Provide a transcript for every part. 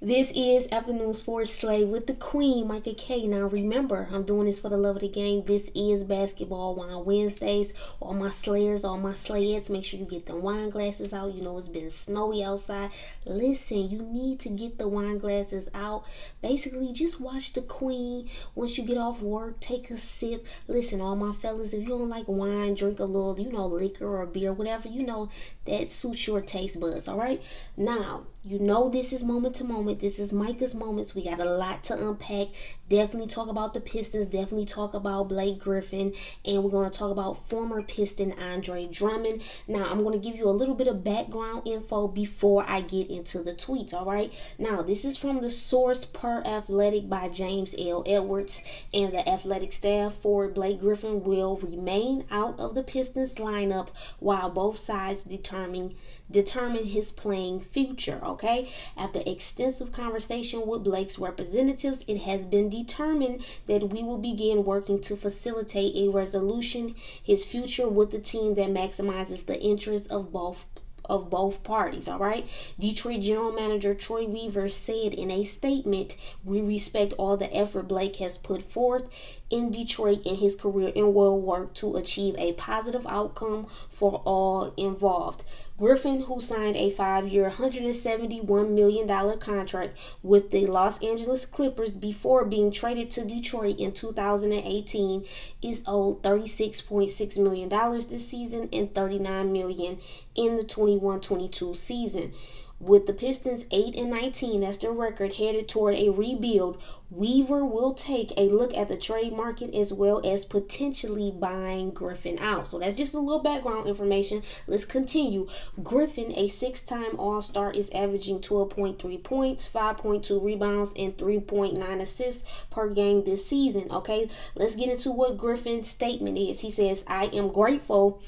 This is Afternoon Sports Slay with the Queen, Micah K. Now remember, I'm doing this for the love of the game. This is Basketball Wine Wednesdays. All my slayers, all my slayettes, make sure you get the wine glasses out. You know it's been snowy outside. Listen, you need to get the wine glasses out. Basically, just watch the Queen. Once you get off work, take a sip. Listen, all my fellas, if you don't like wine, drink a little, liquor or beer, whatever, that suits your taste buds, all right? Now, this is moment to moment. This is Micah's moments. We got a lot to unpack. Definitely talk about the Pistons. Definitely talk about Blake Griffin. And we're going to talk about former Piston Andre Drummond. Now, I'm going to give you a little bit of background info before I get into the tweets, all right? Now, this is from the source Per Athletic by James L. Edwards. And the athletic staff for Blake Griffin will remain out of the Pistons lineup while both sides determine his playing future, okay? After extensive conversation with Blake's representatives, it has been determined that we will begin working to facilitate a resolution his future with the team that maximizes the interests of both parties, all right? Detroit General Manager Troy Weaver said in a statement, "We respect all the effort Blake has put forth in Detroit in his career and will work to achieve a positive outcome for all involved." Griffin, who signed a 5-year, $171 million contract with the Los Angeles Clippers before being traded to Detroit in 2018, is owed $36.6 million this season and $39 million in the 21-22 season. With the Pistons 8-19, that's their record, headed toward a rebuild, Weaver will take a look at the trade market as well as potentially buying Griffin out. So that's just a little background information. Let's continue. Griffin, a 6-time All-Star, is averaging 12.3 points, 5.2 rebounds, and 3.9 assists per game this season. Okay, let's get into what Griffin's statement is. He says, I am grateful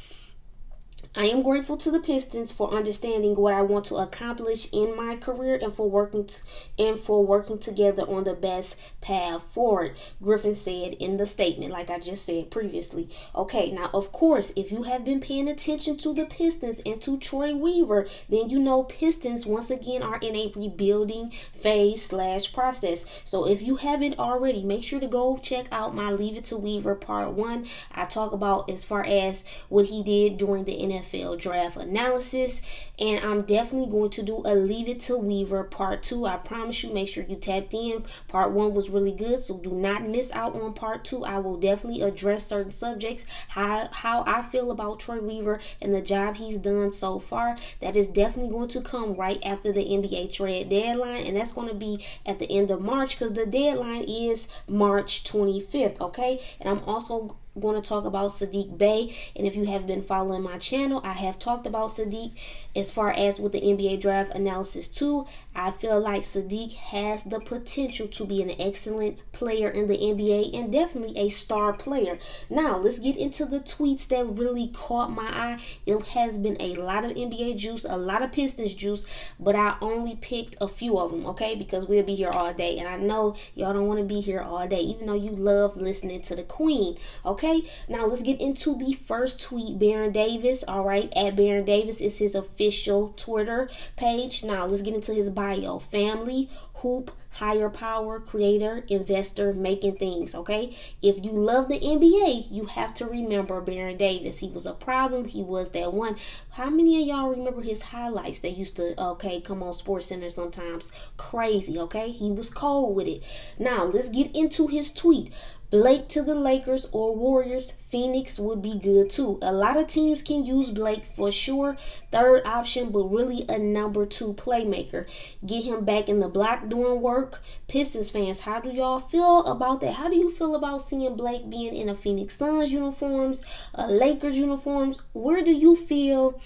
to the Pistons for understanding what I want to accomplish in my career and for working together on the best path forward, Griffin said in the statement, like I just said previously. Okay, now of course, if you have been paying attention to the Pistons and to Troy Weaver, then you know Pistons once again are in a rebuilding phase / process. So if you haven't already, make sure to go check out my Leave It to Weaver Part 1. I talk about as far as what he did during the NFL draft analysis, and I'm definitely going to do a Leave It to Weaver Part 2. I promise you, make sure you tapped in. Part 1 was really good, so do not miss out on Part 2. I will definitely address certain subjects, how I feel about Troy Weaver and the job he's done so far. That is definitely going to come right after the NBA trade deadline, and that's going to be at the end of March because the deadline is March 25th, okay? And I'm also going to talk about Sadiq Bey, and if you have been following my channel, I have talked about Sadiq as far as with the NBA draft analysis too. I feel like Sadiq has the potential to be an excellent player in the NBA and definitely a star player. Now let's get into the tweets that really caught my eye. It has been a lot of NBA juice, a lot of Pistons juice, but I only picked a few of them, okay, because we'll be here all day, and I know y'all don't want to be here all day, even though you love listening to the Queen, okay? Now let's get into the first tweet. Baron Davis, all right, at Baron Davis is his official Twitter page. Now let's get into his bio. Family, hoop, higher power, creator, investor, making things, okay? If you love the NBA, you have to remember Baron Davis. He was a problem. He was that one. How many of y'all remember his highlights? They used to, come on SportsCenter sometimes. Crazy, okay? He was cold with it. Now let's get into his tweet. Blake to the Lakers or Warriors, Phoenix would be good too. A lot of teams can use Blake for sure. Third option, but really a number 2 playmaker. Get him back in the block doing work. Pistons fans, how do y'all feel about that? How do you feel about seeing Blake being in a Phoenix Suns uniforms, a Lakers uniforms? Where do you feel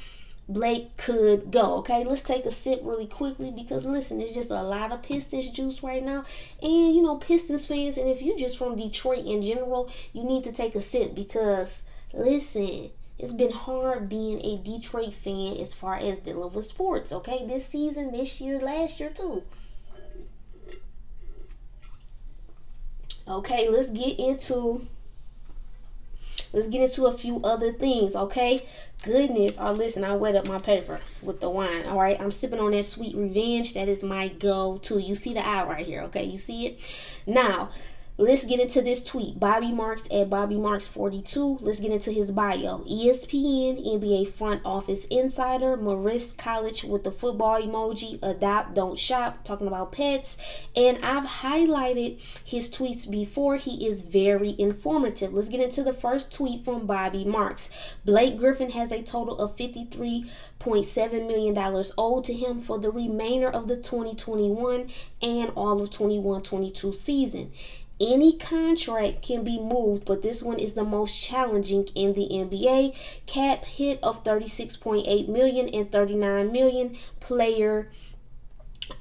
Blake could go? Okay, let's take a sip really quickly because listen, there's just a lot of Pistons juice right now, and Pistons fans, and if you just from Detroit in general, you need to take a sip because listen, it's been hard being a Detroit fan as far as dealing with sports, okay, this season, this year, last year too. Okay, let's get into let's get into a few other things, okay? Goodness, oh listen, I wet up my paper with the wine. All right, I'm sipping on that sweet revenge. That is my go-to. You see the eye right here, okay? You see it? Now, let's get into this tweet. Bobby Marks at Bobby Marks 42. Let's get into his bio. ESPN, NBA front office insider, Marist College with the football emoji, adopt, don't shop, talking about pets. And I've highlighted his tweets before. He is very informative. Let's get into the first tweet from Bobby Marks. Blake Griffin has a total of $53.7 million owed to him for the remainder of the 2021 and all of 21-22 season. Any contract can be moved, but this one is the most challenging in the NBA. Cap hit of $36.8 million and $39 million player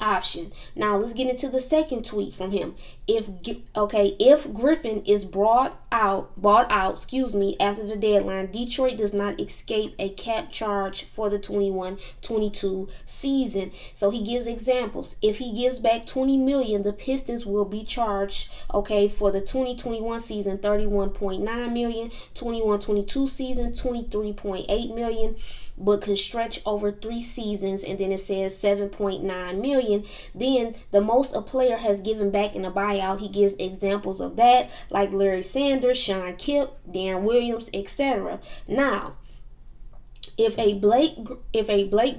option. Now let's get into the second tweet from him. If Griffin is bought out, after the deadline, Detroit does not escape a cap charge for the 21-22 season. So he gives examples. If he gives back $20 million, the Pistons will be charged, for the 2021 season, $31.9 million, 21-22 season, $23.8 million, but can stretch over 3 seasons, and then it says $7.9 million. Then the most a player has given back in a buyout, he gives examples of that, like Larry Sanders, Sean Kipp, Darren Williams, etc. Now, if a Blake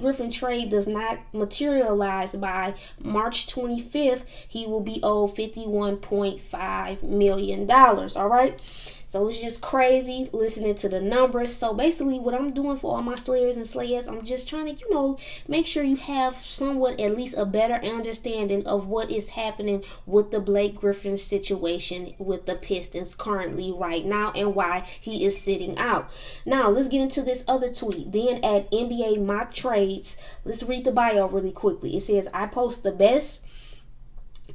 Griffin trade does not materialize by March 25th, he will be owed $51.5 million. All right. So it's just crazy listening to the numbers. So basically what I'm doing for all my slayers and slayettes, I'm just trying to, make sure you have somewhat at least a better understanding of what is happening with the Blake Griffin situation with the Pistons currently right now and why he is sitting out. Now let's get into this other tweet. Then at NBA mock trades, let's read the bio really quickly. It says, I post the best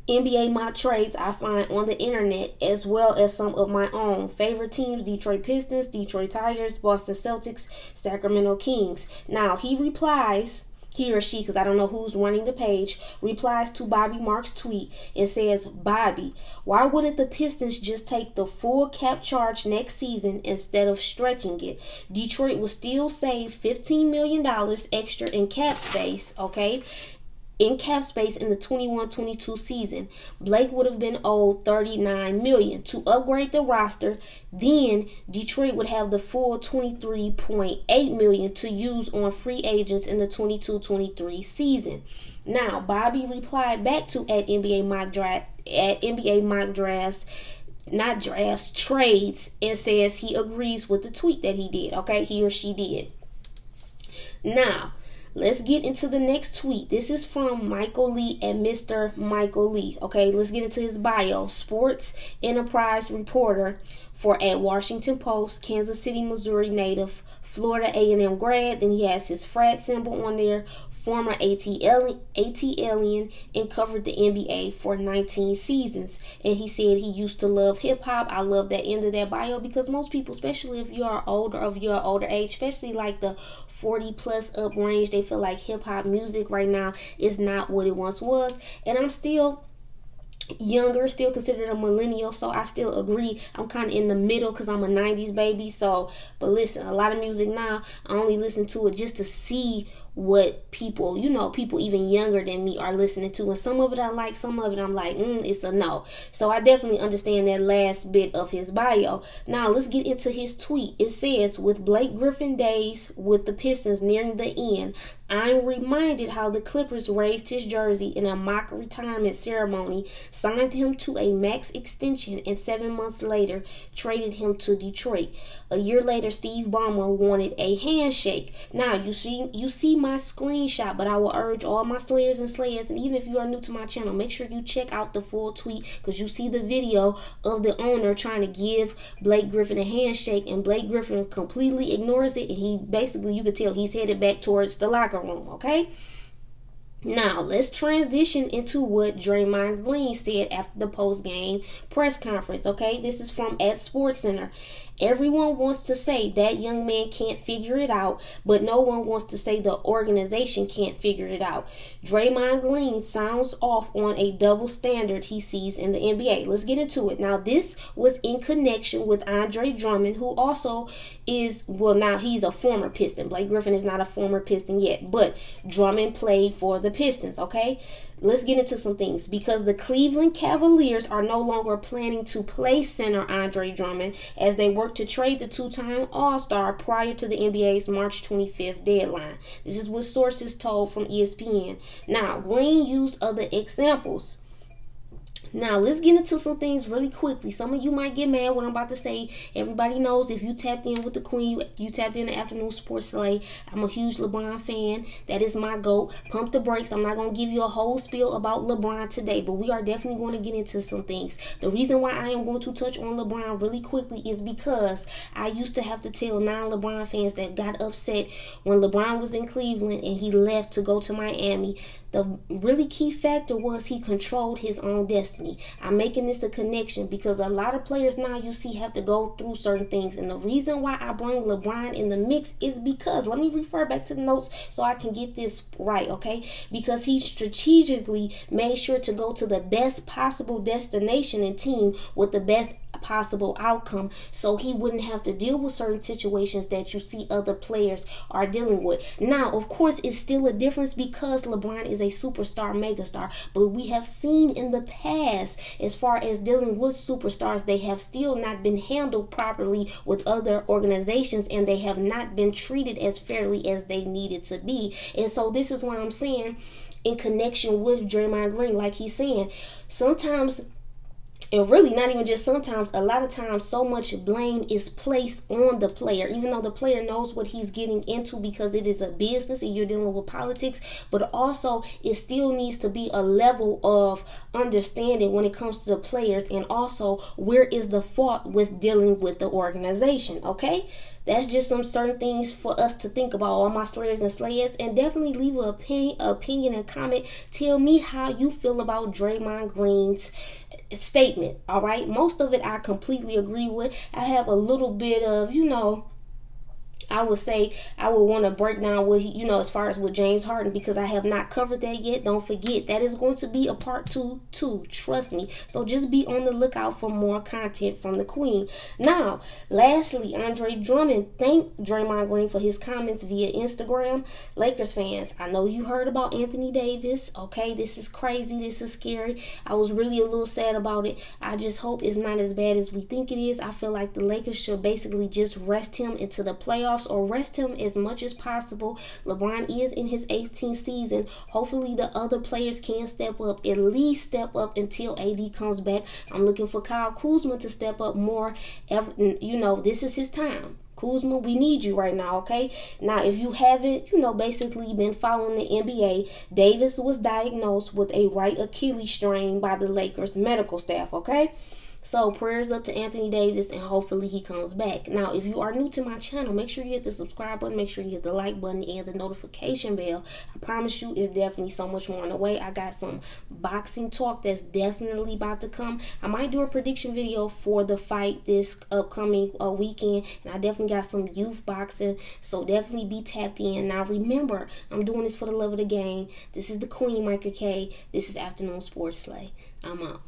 NBA mock trades I find on the internet, as well as some of my own favorite teams: Detroit Pistons, Detroit Tigers, Boston Celtics, Sacramento Kings. Now he or she, because I don't know who's running the page, replies to Bobby Marks' tweet and says, Bobby, why wouldn't the Pistons just take the full cap charge next season instead of stretching it? Detroit will still save $15 million extra in cap space, in cap space in the 21-22 season. Blake would have been owed $39 million to upgrade the roster. Then Detroit would have the full $23.8 million to use on free agents in the 22-23 season. Now, Bobby replied back to at NBA mock drafts, not drafts, trades, and says he agrees with the tweet that he did. He or she did. Now, let's get into the next tweet. This is from Michael Lee and Mr. Michael Lee. Let's get into his bio. Sports Enterprise reporter for at Washington Post, Kansas City, Missouri native, Florida A&M grad. Then he has his frat symbol on there. Former ATLian, and covered the NBA for 19 seasons. And he said he used to love hip hop. I love that end of that bio, because most people, especially if you are older, of your older age, especially like the 40 plus up range, they feel like hip hop music right now is not what it once was. And I'm still younger, still considered a millennial, so I still agree. I'm kind of in the middle because I'm a 90s baby. But listen, a lot of music now, I only listen to it just to see what people, people even younger than me are listening to. And some of it I like, some of it I'm like, it's a no. So I definitely understand that last bit of his bio. Now let's get into his tweet. It says, with Blake Griffin days with the Pistons nearing the end, I'm reminded how the Clippers raised his jersey in a mock retirement ceremony, signed him to a max extension, and 7 months later traded him to Detroit. A year later, Steve Ballmer wanted a handshake. Now you see my screenshot, but I will urge all my slayers and slayers, and even if you are new to my channel, make sure you check out the full tweet, because you see the video of the owner trying to give Blake Griffin a handshake, and Blake Griffin completely ignores it, and he basically, you could tell he's headed back towards the locker room. Now, let's transition into what Draymond Green said after the post-game press conference, This is from at SportsCenter. Everyone wants to say that young man can't figure it out, but no one wants to say the organization can't figure it out. Draymond Green sounds off on a double standard he sees in the NBA. Let's get into it. Now, this was in connection with Andre Drummond, who also is, well, now he's a former Piston. Blake Griffin is not a former Piston yet, but Drummond played for the Pistons, okay? Let's get into some things. Because the Cleveland Cavaliers are no longer planning to play center Andre Drummond as they work to trade the two-time All-Star prior to the NBA's March 25th deadline. This is what sources told from ESPN. Now, Green used other examples. Now, let's get into some things really quickly. Some of you might get mad when I'm about to say. Everybody knows if you tapped in with the Queen, you tapped in the Afternoon Sports Slay. I'm a huge LeBron fan. That is my GOAT. Pump the brakes. I'm not going to give you a whole spiel about LeBron today, but we are definitely going to get into some things. The reason why I am going to touch on LeBron really quickly is because I used to have to tell non-LeBron fans that got upset when LeBron was in Cleveland and he left to go to Miami. The really key factor was he controlled his own destiny. I'm making this a connection because a lot of players now you see have to go through certain things. And the reason why I bring LeBron in the mix is because, let me refer back to the notes so I can get this right, okay? Because he strategically made sure to go to the best possible destination and team with the best possible outcome so he wouldn't have to deal with certain situations that you see other players are dealing with. Now, of course, it's still a difference because LeBron is a superstar, megastar, but we have seen in the past, as far as dealing with superstars, they have still not been handled properly with other organizations and they have not been treated as fairly as they needed to be. And so this is what I'm saying in connection with Draymond Green, like he's saying, sometimes, and really not even just sometimes, a lot of times so much blame is placed on the player, even though the player knows what he's getting into because it is a business and you're dealing with politics. But also it still needs to be a level of understanding when it comes to the players, and also where is the fault with dealing with the organization, okay? That's just some certain things for us to think about, all my slayers and slayettes. And definitely leave an opinion and comment. Tell me how you feel about Draymond Green's statement, all right? Most of it I completely agree with. I have a little bit of, I would say I would want to break down what he, as far as with James Harden, because I have not covered that yet. Don't forget, that is going to be a part 2 too. Trust me. So just be on the lookout for more content from the Queen. Now, lastly, Andre Drummond thanked Draymond Green for his comments via Instagram. Lakers fans, I know you heard about Anthony Davis. Okay, this is crazy. This is scary. I was really a little sad about it. I just hope it's not as bad as we think it is. I feel like the Lakers should basically just rest him into the playoffs, or rest him as much as possible. LeBron is in his 18th season. Hopefully the other players can step up, at least step up until AD comes back. I'm looking for Kyle Kuzma to step up more. This is his time. Kuzma, we need you right now, okay? Now, if you haven't, basically been following the NBA, Davis was diagnosed with a right Achilles strain by the Lakers medical staff, okay? So prayers up to Anthony Davis, and hopefully he comes back. Now, if you are new to my channel, make sure you hit the subscribe button, make sure you hit the like button and the notification bell. I promise you, it's definitely so much more on the way. I got some boxing talk that's definitely about to come. I might do a prediction video for the fight this upcoming weekend, and I definitely got some youth boxing, so definitely be tapped in. Now, remember, I'm doing this for the love of the game. This is the Queen, Micah K. This is Afternoon Sports Slay. I'm out.